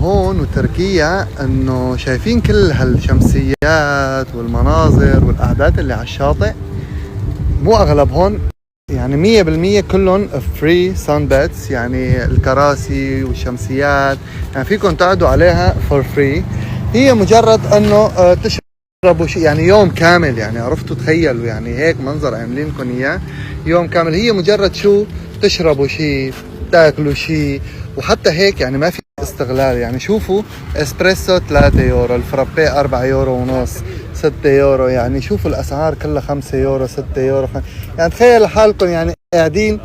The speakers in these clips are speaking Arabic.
هون وتركيا انه شايفين كل هالشمسيات والمناظر والقعدات اللي على الشاطئ، مو اغلبهم يعني 100% كلهم فري سان بيتس، يعني الكراسي والشمسيات يعني فيكم تقعدوا عليها فور فري. هي مجرد انه تشربوا شيء، يعني يوم كامل، يعني عرفتوا تخيلوا يعني هيك منظر عاملين لكم اياه يوم كامل. هي مجرد شو، تشربوا شيء، تاكلوا شيء، وحتى هيك يعني ما في استغلال. يعني شوفوا اسبريسو 3 يورو، الفرابي 4 يورو ونص، 6 يورو، يعني شوفوا الاسعار كلها 5 يورو 6 يورو يعني تخيلوا حالكم يعني قاعدين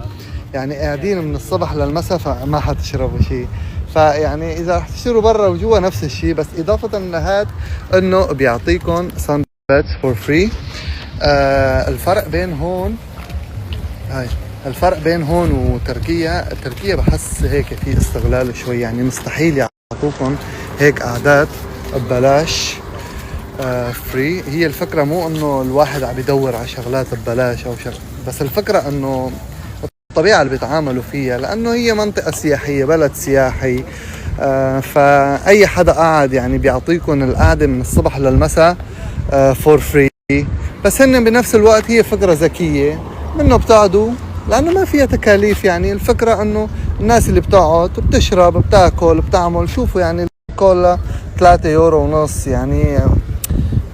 من الصبح للمساء فما حتشربوا شيء. فيعني اذا رح تشتروا برا وجوا نفس الشيء، بس اضافه لهذا انه بيعطيكم سان بيتس فور فري. الفرق بين هون وتركيا، تركيا بحس هيك في استغلال شوي، يعني مستحيل يعطوكم هيك قعدات ببلاش فري. هي الفكرة مو انه الواحد عم يدور على شغلات ببلاش او بس الفكرة انه الطبيعة اللي بيتعاملوا فيها، لانه هي منطقة سياحية، بلد سياحي. فاي حدا قاعد يعني بيعطيكم القعدة من الصبح للمساء فور فري. بس هن بنفس الوقت هي فكرة ذكية منه بتقعدوا، لانه ما فيها تكاليف. يعني الفكرة انه الناس اللي بتقعد بتشرب بتاكل بتعمل، شوفوا يعني الكولا 3 يورو ونص، يعني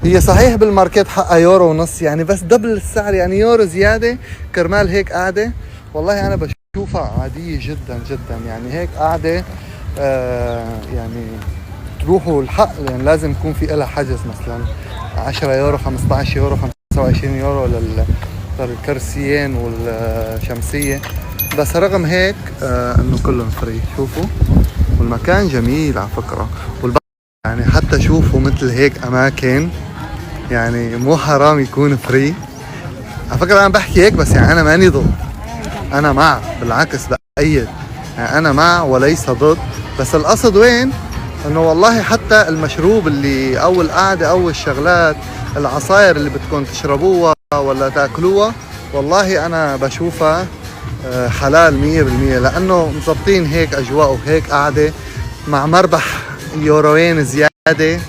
هي صحيح بالماركت حقها يورو ونص يعني، بس دبل السعر، يعني يورو زيادة كرمال هيك قاعدة. والله انا بشوفها عادية جدا جدا، يعني هيك قاعدة يعني تروحوا الحق، يعني لازم يكون في لها حجز، مثلا 10 يورو 15 يورو 25 يورو للكرسيين والشمسية. بس رغم هيك انه كلهم فري. شوفوا والمكان جميل على فكرة، يعني حتى شوفوا مثل هيك اماكن يعني مو حرام يكون فري. على فكرة انا بحكي هيك بس يعني انا ماني ضد، انا مع، بالعكس بأيد، يعني انا مع وليس ضد. بس القصد وين، انه والله حتى المشروب اللي او القعدة او الشغلات، العصاير اللي بدكم تشربوها ولا تاكلوها، والله انا بشوفها حلال 100%، لانه مزبطين هيك اجواء وهيك قعدة مع مربح يوروين زيادة.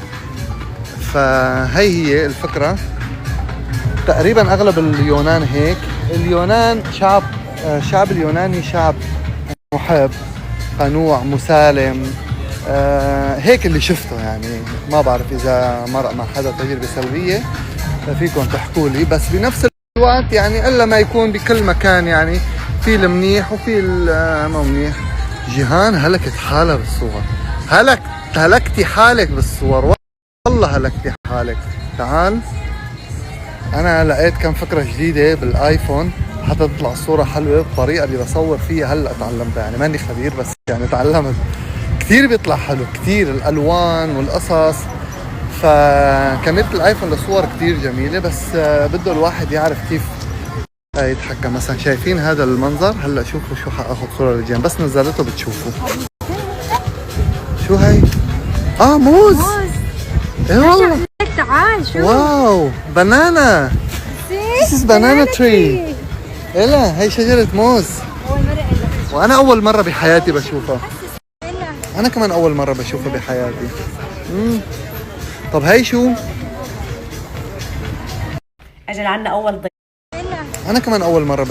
فهي هي الفكرة. تقريبا اغلب اليونان هيك. اليونان شعب اليوناني شعب محب، قنوع، مسالم، هيك اللي شفته. يعني ما بعرف اذا مرق مع حدا تجربة سلبية فيكم تحكوا لي، بس بنفس الوقت يعني الا ما يكون بكل مكان يعني في المنيح وفي ما منيح. جيهان هلكت حالها بالصور، هلكتي حالك بالصور، والله هلكتي حالك. تعال، انا لقيت كم فكرة جديدة بالايفون حتى تطلع الصورة حلوة بالطريقة اللي بصور فيها. هلا تعلمتها، يعني ماني خبير بس يعني تعلمت. كثير بيطلع حلو، كثير الالوان والقصص. فكاميرا الايفون لصور كثير جميلة، بس بده الواحد يعرف كيف يتحكم. مثلا شايفين هذا المنظر؟ هلا شوفوا شو حاخذ صورة للجيم، بس نزلته بتشوفوا. شو هاي؟ موز. ايه والله، تعال شوف. واو، بنانا. This is banana tree. إلا هي شجرة موز. وأنا أول مرة بحياتي بشوفها. أنا كمان أول مرة بشوفها بحياتي. طب هاي شو؟ أجل عنا أول ضيف. أنا كمان أول مرة